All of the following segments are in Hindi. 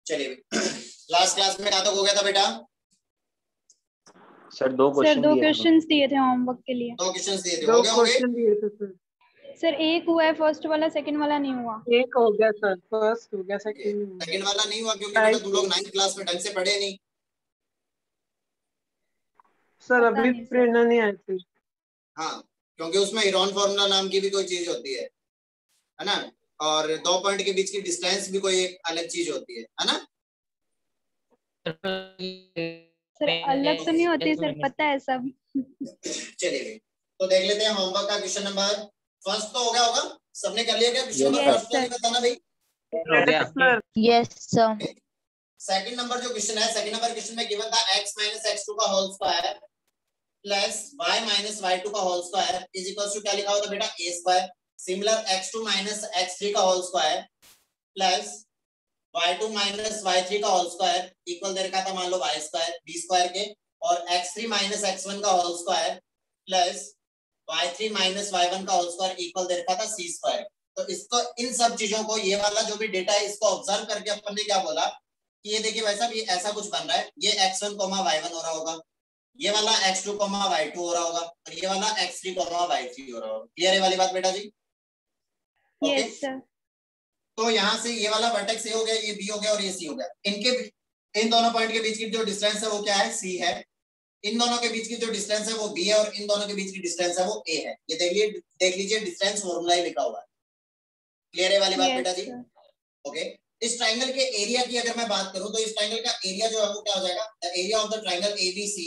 चलिए लास्ट क्लास में कहाँ तक हो गया था बेटा? सर दो क्वेश्चंस दिए थे होमवर्क के लिए। 2 क्वेश्चंस दिए थे, हो गया? क्वेश्चन दिए थे सर। सर एक हुआ है, फर्स्ट वाला, सेकंड वाला नहीं हुआ। एक हो गया सर, फर्स्ट हो गया, सेकंड वाला नहीं हुआ क्योंकि बेटा तुम लोग 9th क्लास में ढंग से पढ़े नहीं। सर अभी प्रेरणा नहीं आई थी। हाँ, क्योंकि उसमें हेरोन फॉर्मूला नाम की भी कोई चीज होती है ना, और 2 पॉइंट के बीच की डिस्टेंस भी कोई एक अलग चीज होती है ना। सर अलग तो नहीं होती सर, पता है सब। चलिए तो देख लेते हैं होमवर्क का क्वेश्चन नंबर फर्स्ट तो हो गया होगा, सबने कर लिया क्या क्वेश्चन नंबर फर्स्ट? नहीं बताना भाई। Yes sir. सेकंड नंबर जो क्वेश्चन है, सेकंड नंबर क्वेश्चन में गिवन था x - x2 का whole square plus y - y2 का whole square is equal to क्या लिखा होता बेटा? a square. Similar x2 - x3 का whole square plus y2 - y3 का होल स्क्वायर इक्वल दे रखा था मान लो y स्क्वायर b स्क्वायर के, और x3 - x1 का whole square plus y3 - y1 का होल स्क्वायर इक्वल दे रखा था c स्क्वायर। तो इसको, इन सब चीजों को, ये वाला जो भी डेटा है इसको ऑब्जर्व करके अपन ने क्या बोला कि ये देखिए भाई साहब ये ऐसा कुछ बन रहा है, ये x1, y1 हो रहा होगा, ये वाला x2, y2 हो रहा होगा, और ये वाला x3, y3 हो रहा होगा। क्लियर है वाली बात बेटा जी? Okay sir. तो यहाँ से ये वाला वर्टेक्स ए हो गया, ये बी हो गया और ये सी हो गया। इन दोनों पॉइंट के बीच की जो डिस्टेंस है वो क्या है? सी है। इन दोनों के बीच की जो डिस्टेंस है वो बी है, और इन दोनों के बीच की डिस्टेंस है वो ए है। ये देख लीजिए डिस्टेंस फॉर्मूला ही लिखा हुआ है। क्लियर है वाली बात बेटा जी? ओके इस ट्राइंगल के एरिया की अगर मैं बात करूं तो इस ट्राइंगल का एरिया जो है वो क्या हो जाएगा? The area of the triangle ABC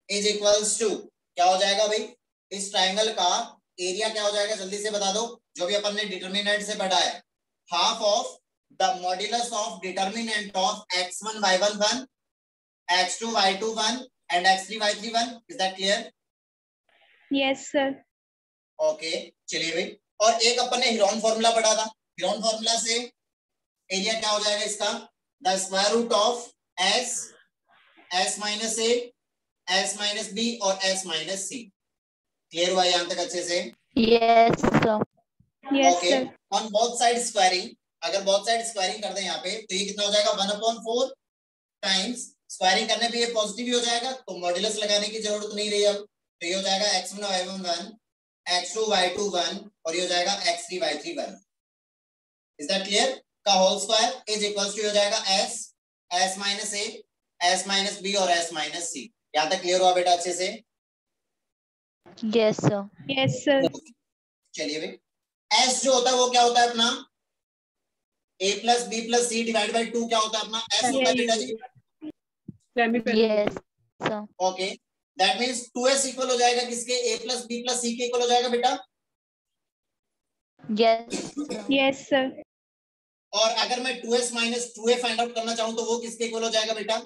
is equals to क्या हो जाएगा भाई? इस ट्राइंगल का एरिया क्या हो जाएगा? जल्दी से बता दो, जो भी अपन ने डिटरमिनेंट से पढ़ा है, half of the modulus of determinant of x1 y1 1, x2 y2 1 and x3 y3 1। Is that clear? Yes sir. Okay चलिए भाई, और एक अपन ने हेरोन फॉर्मूला पढ़ा था, हेरोन फॉर्मूला से एरिया क्या हो जाएगा इसका? The square root of s, s minus a, s minus b और s माइनस c। क्लियर हुआ यहाँ तक अच्छे से? Yes sir. Yes sir. On both side squaring, अगर बोथ साइड स्क्वायरिंग कर दें यहाँ पे तो ये कितना हो जाएगा? 1/4 टाइम्स स्क्वायरिंग करने पे ये पॉजिटिव ही हो जाएगा, तो मॉड्यूलस लगाने की जरूरत नहीं रही। अब तो ये हो जाएगा x1 y1 1, x2 y2 1 और ये हो जाएगा x3 y3 1। Is that clear? का whole square is equals to हो जाएगा s minus a, s minus b और s माइनस c। यहाँ तक क्लियर हुआ बेटा अच्छे से? Yes sir. Yes sir. चलिए भाई, s जो होता है वो क्या होता है अपना? a plus b plus c divide by 2 क्या होता है अपना? s होता है बेटा जी। Yes sir. Okay that means 2s equal हो जाएगा किसके? a plus b plus c के इक्वल हो जाएगा बेटा? Yes sir. और अगर मैं 2s minus 2a find out करना चाहूं तो वो किसके इक्वल हो जाएगा बेटा?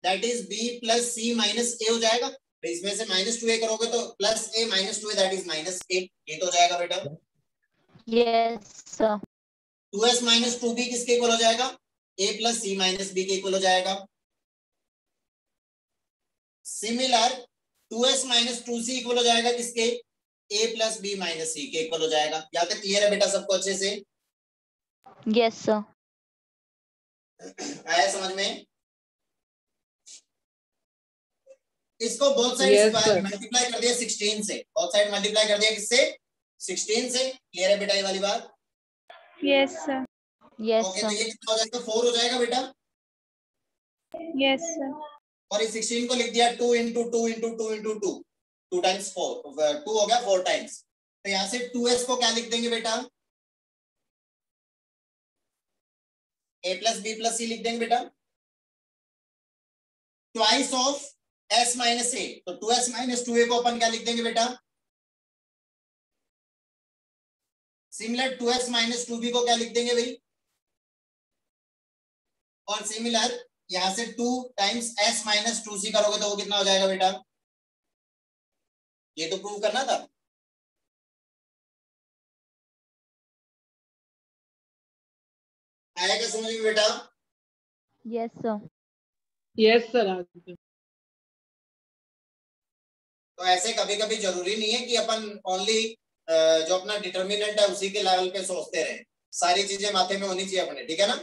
That is b plus c minus a हो जाएगा। तो इसमें से माइनस 2a करोगे तो plus a minus 2a that is minus a। ये तो हो जाएगा बेटा? Yes sir. 2s minus 2b किसके इक्वल हो जाएगा? a plus c minus b के इक्वल हो जाएगा। Similar 2s minus 2c equal हो जाएगा किसके? a plus b minus c के इक्वल हो जाएगा। यहाँ तक क्लियर है बेटा सबको अच्छे से? Yes sir. आया समझ में? इसको बोथ साइड मल्टीप्लाई कर दिया 16 से, बोथ साइड मल्टीप्लाई कर दिया किससे? 16 से। क्लियर है बेटा ये वाली बात? Yes sir. यस ओके तो ये कितना हो जाएगा? 4 हो जाएगा बेटा? Yes sir. और इस 16 को लिख दिया 2 into 2 into 2 into 2, 2 times 4, 2 हो गया 4 टाइम्स। तो यहाँ से 2s को क्या लिख देंगे बेटा? a plus b plus c लिख देंगे बेटा, twice of s minus a। तो 2s माइनस 2a को अपन क्या लिख देंगे बेटा? सिमिलर 2s माइनस 2b को क्या लिख देंगे भाई? और सिमिलर यहां से 2 टाइम्स s माइनस 2c करोगे तो वो कितना हो जाएगा बेटा? ये तो प्रूव करना था। आएगा समझ में बेटा? Yes sir. Yes sir. तो ऐसे कभी कभी जरूरी नहीं है कि अपन ओनली जो अपना डिटर्मिनेंट है उसी के लेवल पे सोचते रहे, सारी चीजें माथे में होनी चाहिए अपने, ठीक है ना?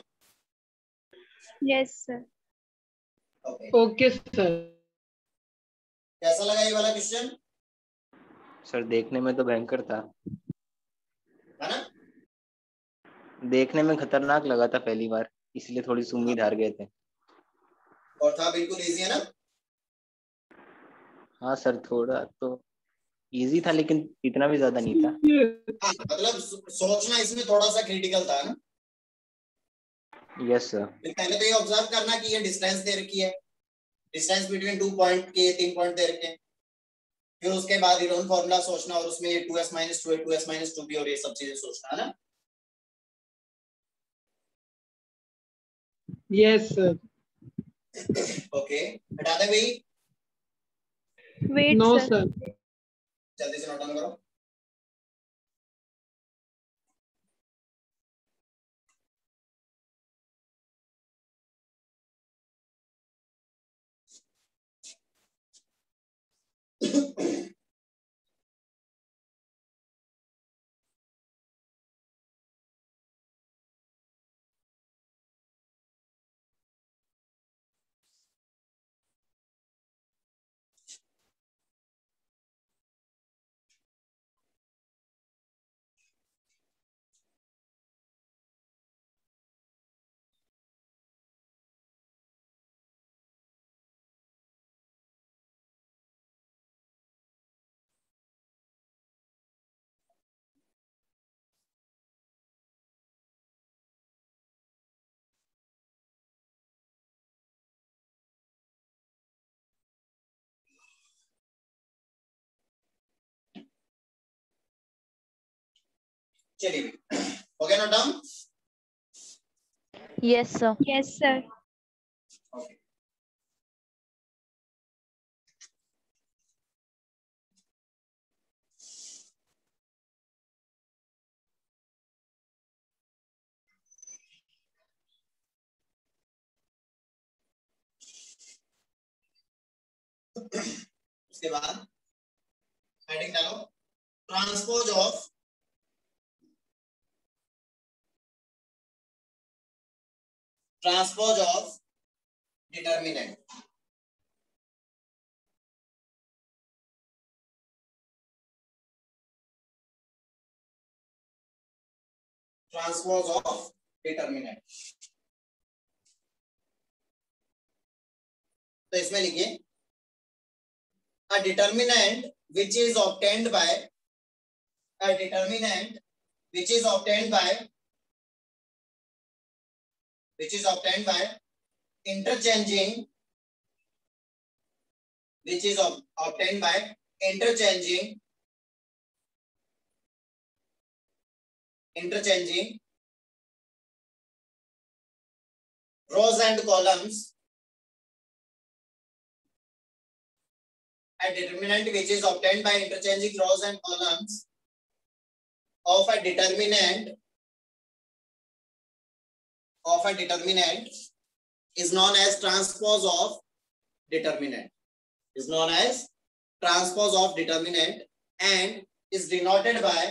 Yes sir. Okay, okay sir. कैसा लगा ये वाला क्वेश्चन? सर देखने में तो भयंकर था, है ना? देखने में खतरनाक लगा था पहली बार, इसलिए थोड़ी सी उम्मीद हार गए थे। और था बिल्कुल इजी, है ना? हाँ सर, थोड़ा तो इजी था लेकिन इतना भी ज्यादा नहीं था। हाँ, मतलब सोचना इसमें थोड़ा सा क्रिटिकल था ना। Yes sir. पहले तो ये ऑब्जर्व करना कि ये डिस्टेंस दे रखी है, डिस्टेंस बिटवीन 2 पॉइंट के 3 पॉइंट दे रखे हैं। फिर उसके बाद हीरोन फॉर्मूला सोचना और उसमें ये 2s - 2a 2s - 2b और ये सब चीजें सोचना, है ना? Yes sir. ओके, हटा दे भाई, वेट नो सर। सर। जल्दी से नोट डाउन करो। चलिए, हो गया note down? Yes sir. Yes sir. Okay, उसके बाद हेडिंग डालो, transpose of determinant. Transpose of determinant, तो इसमें लिखिए a determinant which is obtained by a determinant which is obtained by interchanging which is obtained by interchanging rows and columns. A determinant which is obtained by interchanging rows and columns of a determinant is known as transpose of determinant. Is known as transpose of determinant and is denoted by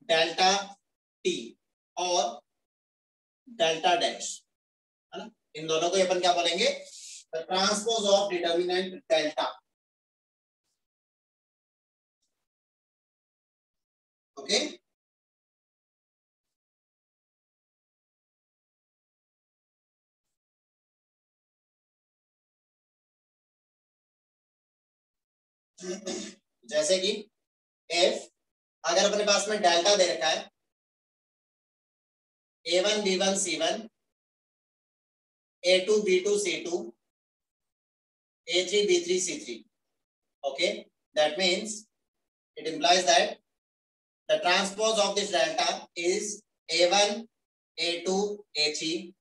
delta t or delta dash, है ना? इन दोनों को अपन क्या बोलेंगे? The transpose of determinant delta. Okay. जैसे कि f अगर अपने पास में डेल्टा दे रखा है a1 b1 c1 a2 b2 c2 a3 b3 c3. Okay, that means it implies that the transpose of this delta is a1 a2 a3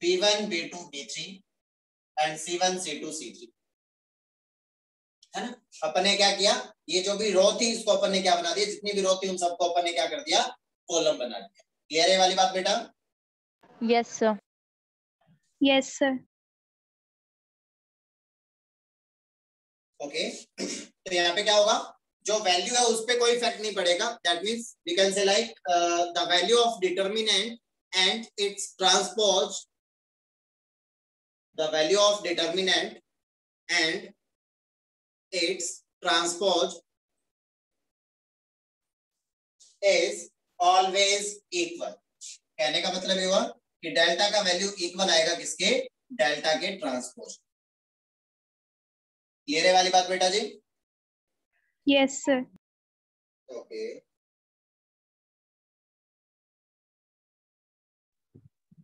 b1 b2 b3 and c1 c2 c3, है ना? अपन ने क्या किया, ये जो भी रो थी इसको अपन ने क्या बना दिया, जितनी भी रो थी उन सबको अपन ने क्या कर दिया, कॉलम बना दिया। क्लियर है वाली बात बेटा? Yes sir. Yes sir. Okay, तो यहाँ पे क्या होगा, जो वैल्यू है उस पे कोई इफेक्ट नहीं पड़ेगा। That means we can say like the value of determinant and its transpose, the value of determinant and its transpose is always equal. कहने का मतलब ये हुआ कि डेल्टा का वैल्यू इक्वल आएगा किसके, डेल्टा के ट्रांसपोज। क्लियर है वाली बात बेटा जी? Yes sir. Okay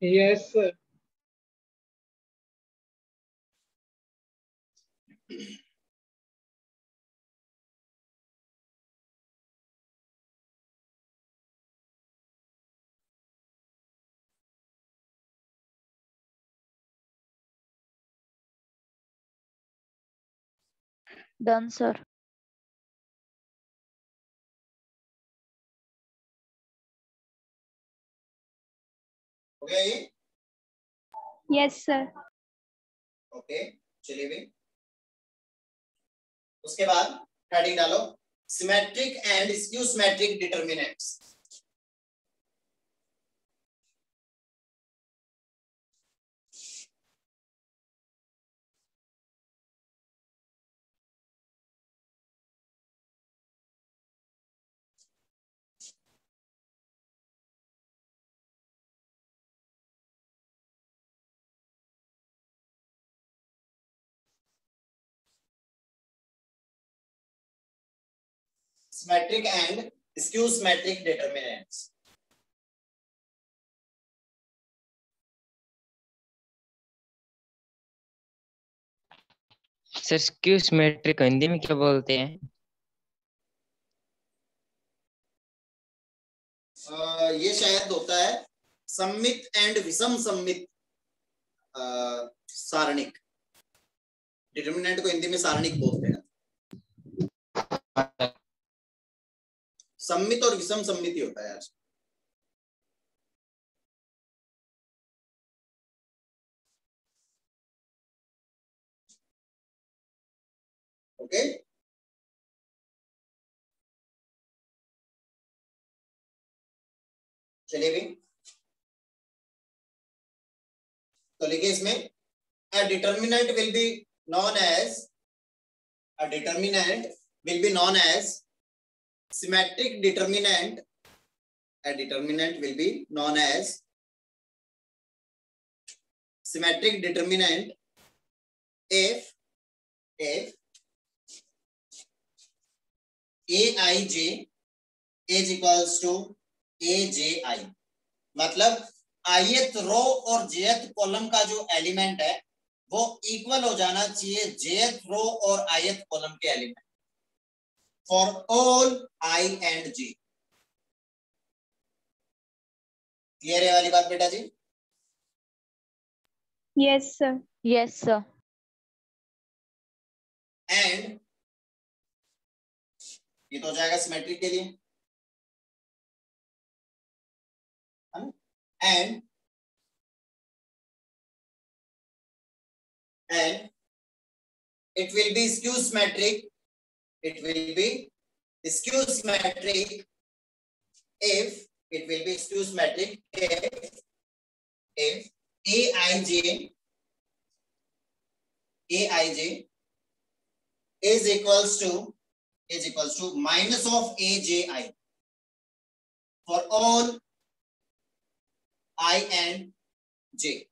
yes sir. Done, sir. हो गया ये? Yes sir. ओके चलिए भी उसके बाद हेडिंग डालो, symmetric and skew symmetric determinants. Symmetric and skew symmetric determinants. Sir skew symmetric Hindi में क्या बोलते हैं? ये शायद होता है सम्मित एंड विषम सम्मित सारणिक। डिटरमिनेंट को हिंदी में सारणिक बोलते हैं। सम्मित और विषम सम्मित ही होता है यार। ओके चलिए भी तो लिखिए इसमें, a determinant will be known as symmetric determinant. A determinant will be known as symmetric determinant if aij is equals to aji। मतलब ith रो और jth कॉलम का जो एलिमेंट है वो इक्वल हो जाना चाहिए jth रो और ith कॉलम के element for all I and J। Clear है वाली बात बेटा जी? Yes sir. Yes, sir. And ये तो हो जाएगा सिमेट्रिक के लिए, and it will be skew symmetric if aij is equals to minus of aji for all I and J।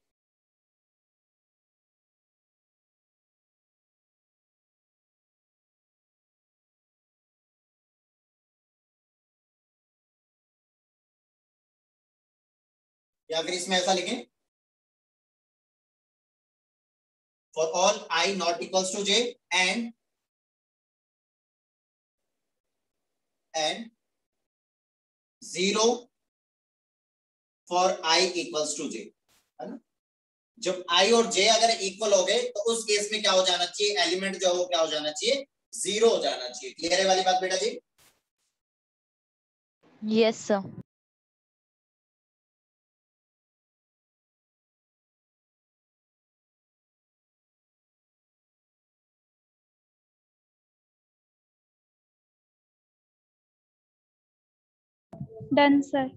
या फिर इसमें ऐसा लिखें, for all I not equals to J and 0 for I equals to J, है ना? जब I और J अगर इक्वल हो गए तो उस केस में क्या हो जाना चाहिए, एलिमेंट जो हो क्या हो जाना चाहिए, 0 हो जाना चाहिए। क्लियर है वाली बात बेटा जी? Yes, sir. Done sir.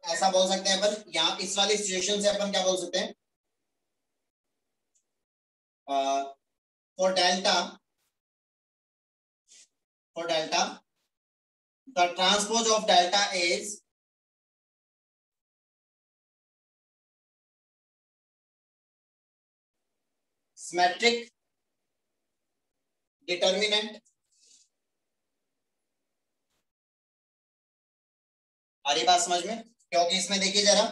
ऐसा बोल सकते हैं अपन, यहाँ इस वाली सिचुएशन से अपन क्या बोल सकते हैं, for delta the transpose of delta is symmetric determinant. आ रही बात समझ में? क्योंकि इसमें देखिए जरा,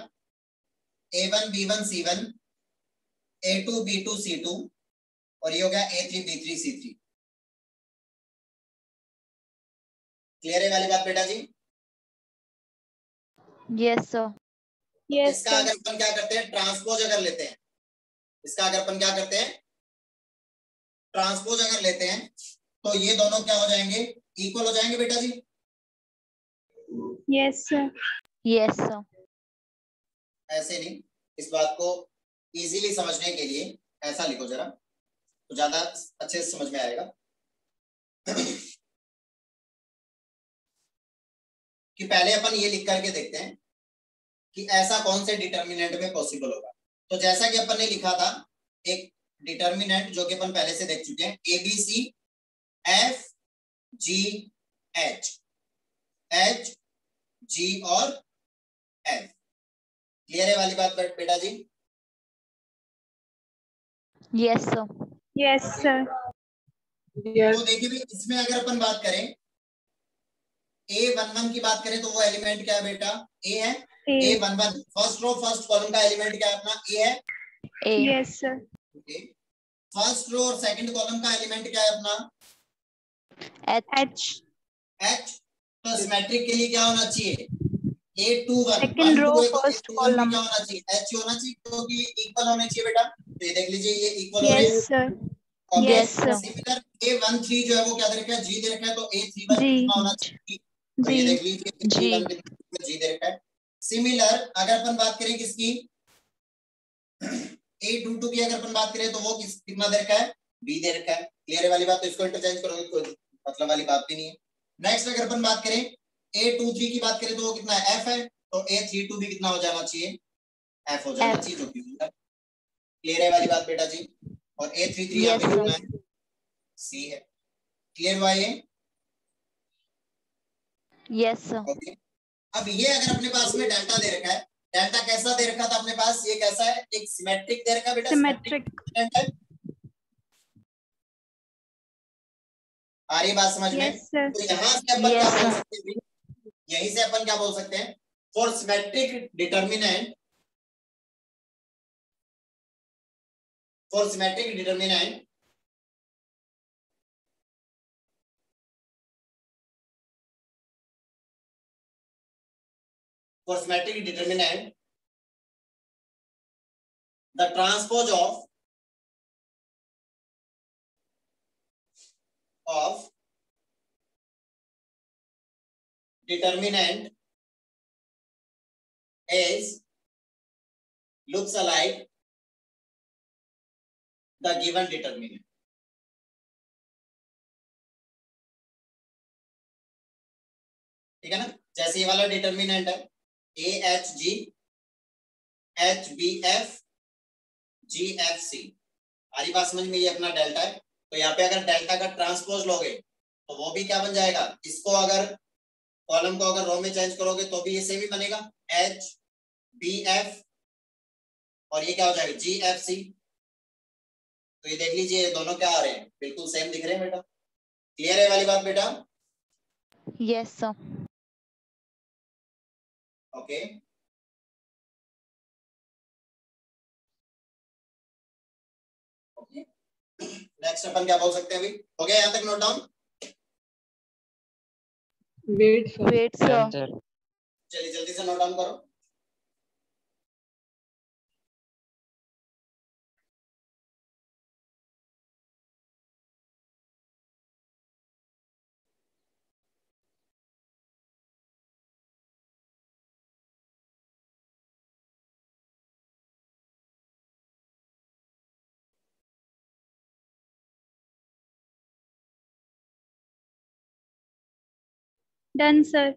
A1 B1 C1, A2 B2 C2 और ये हो गया A3 B3 C3। क्लियर है वाली बात बेटा जी? Yes, sir. Yes, इसका sir. अगर अपन क्या करते हैं, ट्रांसपोज अगर लेते हैं, इसका अगर अपन क्या करते हैं, ट्रांसपोज अगर लेते हैं, तो ये दोनों क्या हो जाएंगे, इक्वल हो जाएंगे बेटा जी। Yes, sir. Yes, sir. ऐसे नहीं, इस बात को इजीली समझने के लिए ऐसा लिखो जरा, तो ज्यादा अच्छे से समझ में आएगा। कि पहले अपन ये लिख करके देखते हैं कि ऐसा कौन से डिटर्मिनेंट में पॉसिबल होगा। तो जैसा कि अपन ने लिखा था एक डिटर्मिनेंट जो कि अपन पहले से देख चुके हैं, ABC F G H, H G और F। क्लियर है वाली बात बेटा जी? Yes, sir. Yes, sir. Yes. तो देखिए भी इसमें अगर अपन बात करें, A11 की बात करें तो वो एलिमेंट क्या है बेटा, A है। A. A11 first row first column का एलिमेंट क्या है अपना, A है। A. Yes, sir. Okay, first row और सेकंड कॉलम का एलिमेंट क्या है अपना, H. H. H। तो सिमेट्रिक के लिए क्या होना चाहिए, A21 Second 1 row, 2 है तो first A21 भी column. क्या होना चाहिए, H होना चाहिए, क्योंकि इक्वल होने चाहिए बेटा। तो ये देख लीजिए ये इक्वल हो रहे हैं। Yes, sir. Okay, Yes, sir. Similar A13 जो है वो क्या दे रखा है, G दे रखा है, तो A31 G. कितना होना चाहिए, तो ये G. देख लीजिए A31 कितना G दे रखा है। सिमिलर अगर अपन बात करें किसकी, A22 की अगर अपन बात करें तो वो कितना दे रखा है, B दे रखा है। क्लियर है वाली बात? तो इसको इंटरचेंज करोगे कोई मतलब वाली बात भी नहीं है। नेक्स्ट अगर अपन बात करें A23 की बात करें तो वो कितना है, F है, तो A32 भी कितना हो जाना चाहिए, F हो जाना F. चाहिए, जो कि होगा। क्लियर है वाली बात बेटा जी? और A33 यहाँ Yes, पे sir. कितना है, C है। क्लियर हुआ ये? Yes, sir. ओके, अब ये अगर अपने पास में डेल्टा दे रखा है, डेल्टा कैसा दे रखा था अपने पास, ये कैसा है, एक सिमेट्रिक दे रखा है बेटा, Symmetric. है। आ रही बात समझ में? Yes, sir. तो यहाँ से अपन Yes, क्या बोल sir. सकते हैं, यहीं से अपन क्या बोल सकते हैं, for symmetric determinant, for symmetric determinant for symmetric determinant, the transpose of determinant is looks alike the given determinant। ठीक है ना, जैसे ये वाला डिटर्मिनेंट है AHG HBF GFC। हमारी बात समझ में, ये अपना डेल्टा है, तो यहाँ पे अगर डेल्टा का ट्रांसपोज लोगे तो वो भी क्या बन जाएगा, इसको अगर कॉलम को अगर रो में चेंज करोगे तो भी ये सेम ही बनेगा, HBF और ये क्या हो जाएगा GFC। तो ये देख लीजिए ये दोनों क्या आ रहे हैं, बिल्कुल सेम दिख रहे हैं बेटा। क्लियर है वाली बात बेटा? Yes, sir. Okay, okay, next अपन क्या बोल सकते हैं अभी, हो गया यहाँ तक note down? Wait, sir. Wait, sir. Done, sir. चलिए जल्दी से नोट डाउन करो। Done, sir.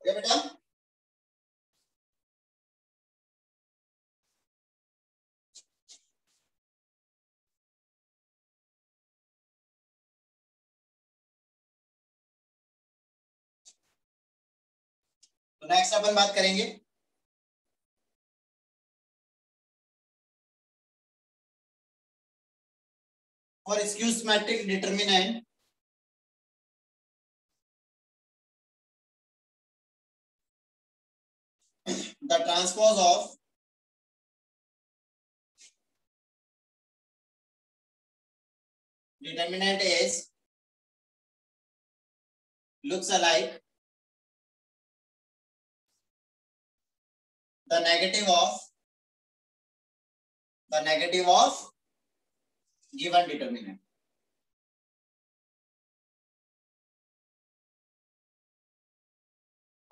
क्या बेटा? तो नेक्स्ट अपन बात करेंगे for skew symmetric determinant the transpose of determinant is looks alike the negative of given determinant.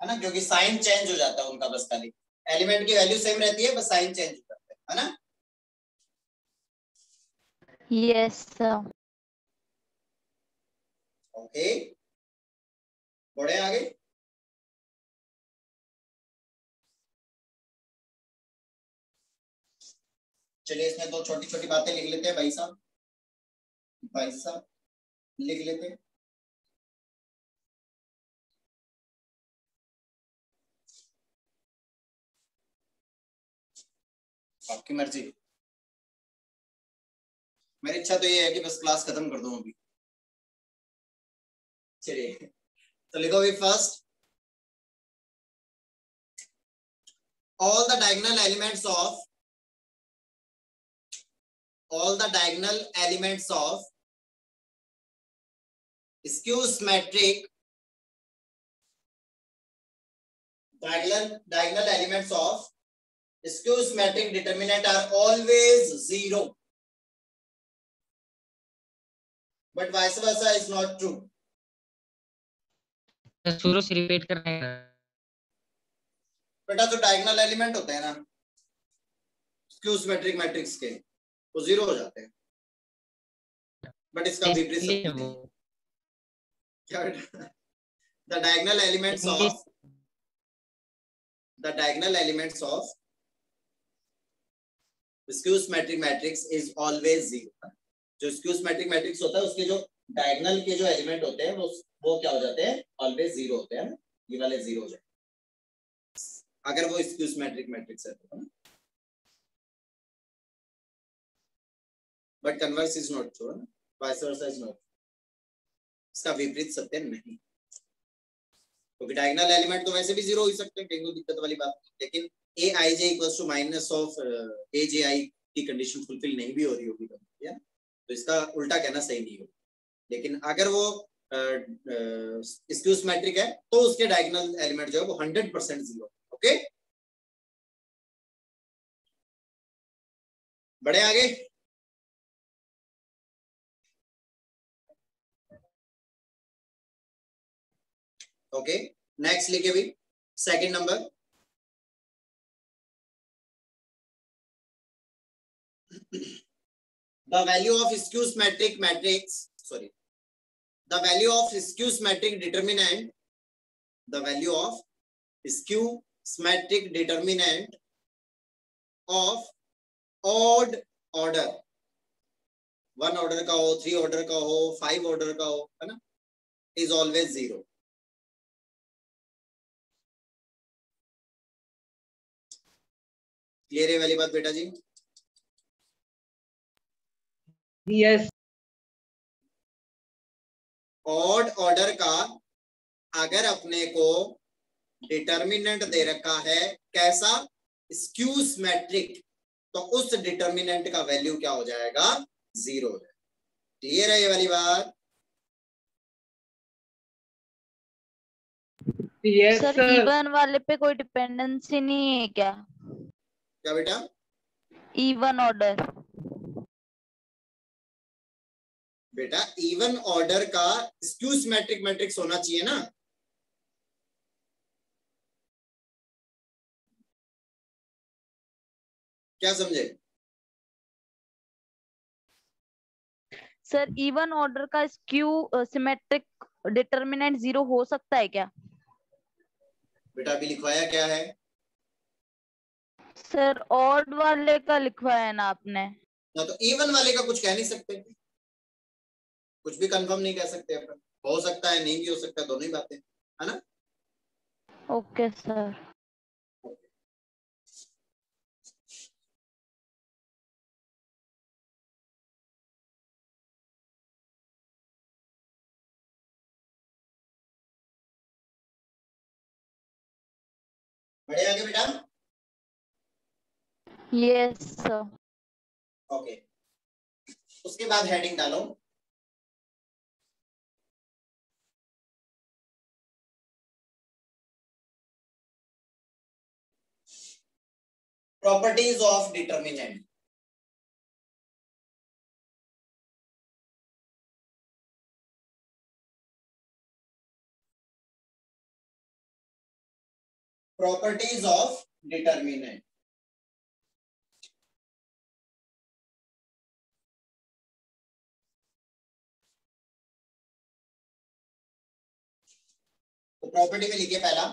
है ना, क्योंकि साइन चेंज हो जाता है उनका, बस खाली एलिमेंट की वैल्यू सेम रहती है, बस साइन चेंज हो जाता है ना। Yes, sir. ओके, बढ़े आगे। चलिए इसमें दो छोटी छोटी बातें लिख लेते हैं भाई साहब लिख लेते हैं। आपकी मर्जी, मेरी इच्छा तो ये है कि बस क्लास खत्म कर दूं अभी। चलिए तो लिखो भी first, all the diagonal elements of skew symmetric diagonal elements of skew symmetric determinant are always zero, but vice versa is not true. शुरू से रिपीट करना है बेटा, जो डायगोनल एलिमेंट होते हैं ना स्क्यू सिमेट्रिक मैट्रिक्स के, वो जीरो हो जाते हैं, बट इसका विपरीत सत्य नहीं। क्या बेटा? the diagonal elements of skew symmetric matrix is always zero. जो स्क्यू सिमेट्रिक मैट्रिक्स होता है उसके जो डायगोनल के जो एलिमेंट होते हैं वो क्या हो जाते हैं? ऑलवेज जीरो होते हैं। ये वाले जीरो हो जाते हैं अगर वो स्क्यू सिमेट्रिक मैट्रिक्स है तो, but converse is not true, vice versa is not, इसका विपरीत सत्य नहीं, क्योंकि डायगोनल एलिमेंट तो वैसे भी जीरो हो सकते हैं, कहीं कोई दिक्कत वाली बात नहीं, लेकिन ए आई जे इक्वल्स टू माइनस ऑफ ए जे आई की कंडीशन फुलफिल नहीं भी हो रही होगी तो इसका उल्टा कहना सही नहीं होगा। लेकिन अगर वो स्क्यू सिमेट्रिक है तो उसके डायगोनल एलिमेंट जो है वो 100% जीरो। ओके, बढ़े आगे। ओके, नेक्स्ट लिखे भी second number, the value of skew symmetric matrix, the value of skew symmetric determinant, the value of skew symmetric determinant of odd order, 1 order का हो, 3 ऑर्डर का हो, 5 ऑर्डर का हो, है ना, is always zero. क्लियर है वाली बात बेटा जी? यस। ऑड ऑर्डर का अगर अपने को डिटर्मिनेंट दे रखा है कैसा? स्क्यू सिमेट्रिक, तो उस डिटर्मिनेंट का वैल्यू क्या हो जाएगा? जीरो हो जाएगा। क्लियर है ये वाली बात? Yes sir sir. इवन वाले पे कोई डिपेंडेंसी नहीं है क्या? क्या बेटा? इवन ऑर्डर बेटा इवन ऑर्डर का स्क्यू सिमेट्रिक मैट्रिक्स होना चाहिए ना। क्या समझे? सर इवन ऑर्डर का स्क्यू सिमेट्रिक डिटरमिनेंट जीरो हो सकता है क्या? बेटा अभी लिखवाया क्या है? सर ऑड वाले का लिखवाया ना आपने? ना तो इवन वाले का कुछ कह नहीं सकते, कुछ भी कंफर्म नहीं कह सकते अपन, हो सकता है नहीं भी हो सकता है, दोनों ही बातें है ना। Okay sir. बढ़े आगे बेटा। Yes sir. ओके, उसके बाद हेडिंग डालो, properties of determinant. Properties of determinant. तो प्रॉपर्टी में लिखिए पहला,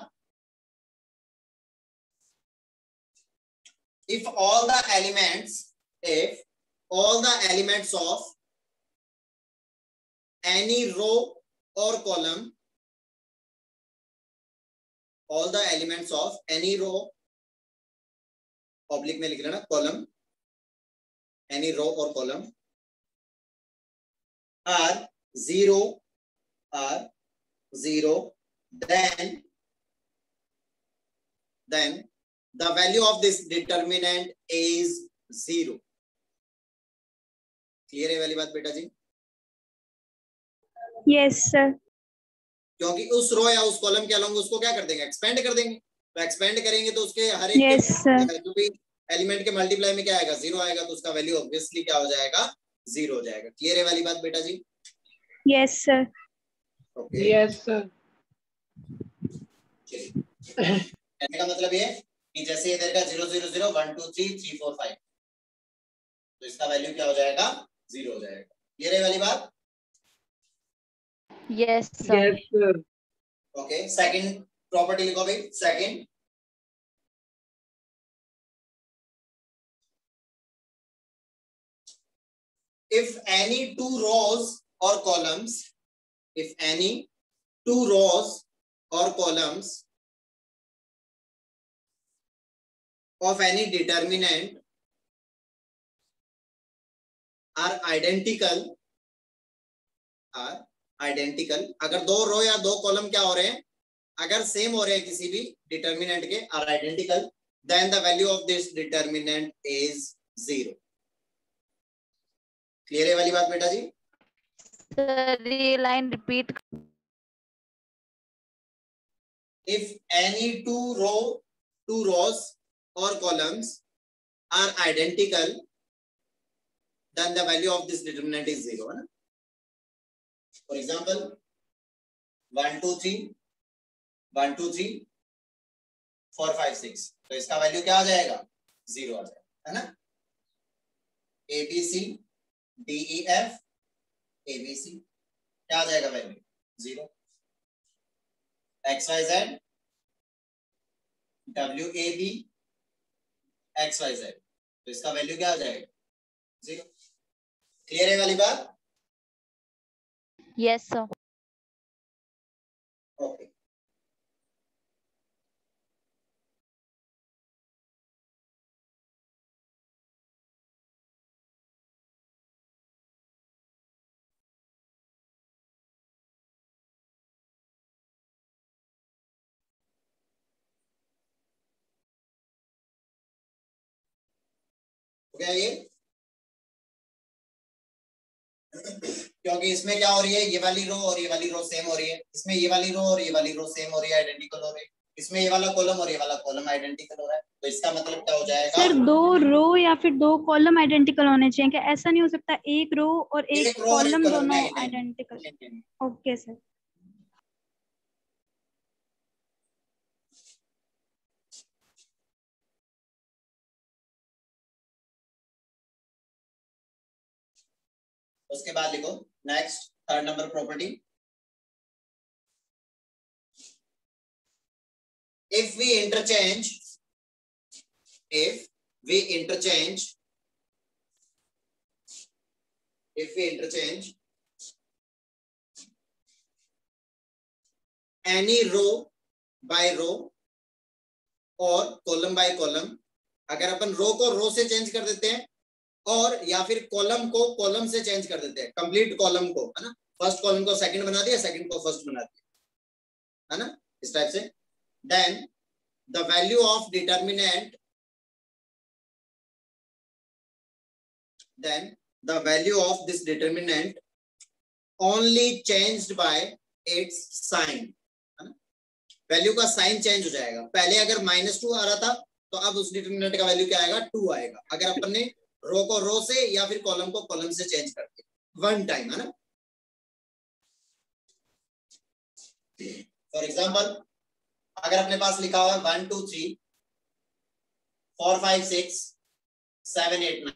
if all the elements of any row or column, all the elements of any row, oblique में लिख लेना column, any row or column are zero, then the value of this determinant is zero. Clear है वाली बात बेटा जी? Yes sir. क्योंकि उस रो या उस कॉलम के अलोंग उसको क्या कर देंगे, एक्सपेंड कर देंगे, तो एक्सपेंड करेंगे तो उसके हर एक यस सर। जो भी एलिमेंट के मल्टीप्लाई में क्या आएगा, जीरो आएगा, तो उसका वैल्यू ऑब्वियसली क्या हो जाएगा, जीरो हो जाएगा। क्लियर है वाली बात बेटा जी? Yes sir. Okay, yes sir. कहने का मतलब ये कि जैसे इधर का 0 0 0 1 2 3 3 4 5, तो इसका वैल्यू क्या हो जाएगा, जीरो हो जाएगा। क्लियर है वाली बात? Yes sir. Yes sir. Okay, second property लिखो भाई। Second, if any two rows or columns of any determinant are identical, अगर दो रो या दो कॉलम क्या हो रहे हैं, अगर सेम हो रहे हैं किसी भी डिटर्मिनेंट के, are identical, then the value of this determinant is zero. Clear है वाली बात बेटा जी? सर ये line repeat. If any two rows or columns are identical, then the value of this determinant is zero, है ना? For example, 1 2 3 1 2 3 4 5 6, तो इसका वैल्यू क्या आ जाएगा, जीरो आ जाएगा, है ना? ABC DEF ABC क्या आ जाएगा value, zero. XYZ WAB XYZ, तो इसका वैल्यू क्या आ जाएगा, जीरो। क्लियर है वाली बात? Yes sir. ओके, क्या ये, क्योंकि इसमें क्या हो रही है, ये वाली रो और ये वाली रो सेम हो रही है, इसमें ये वाली रो और ये वाली रो सेम हो रही है, आइडेंटिकल हो रही है, इसमें ये वाला कॉलम और ये वाला कॉलम आइडेंटिकल हो रहा है, तो इसका मतलब क्या हो जाएगा, सर दो रो या फिर दो कॉलम आइडेंटिकल होने चाहिए क्या? ऐसा नहीं हो सकता एक रो और एक एक रो और एक कॉलम कॉलम, दोनों नहीं नहीं आइडेंटिकल? नहीं, नहीं। Okay sir. उसके बाद लिखो next, third number property, if we interchange any row by row और कॉलम बाय कॉलम, अगर अपन रो को रो से चेंज कर देते हैं और या फिर कॉलम को कॉलम से चेंज कर देते हैं, कंप्लीट कॉलम को, है ना, फर्स्ट कॉलम को सेकंड बना दिया, सेकंड को फर्स्ट बना दिया, है ना, इस टाइप से, then the value of determinant, then the value of this determinant only changed by its sign, है ना, वैल्यू का साइन चेंज हो जाएगा। पहले अगर -2 आ रहा था तो अब उस डिटर्मिनेंट का वैल्यू क्या आएगा, 2 आएगा, अगर अपन ने रो को रो से या फिर कॉलम को कॉलम से चेंज कर दिया वन टाइम, है ना। फॉर एग्जांपल अगर अपने पास लिखा हुआ है 1 2 3 4 5 6 7 8 9,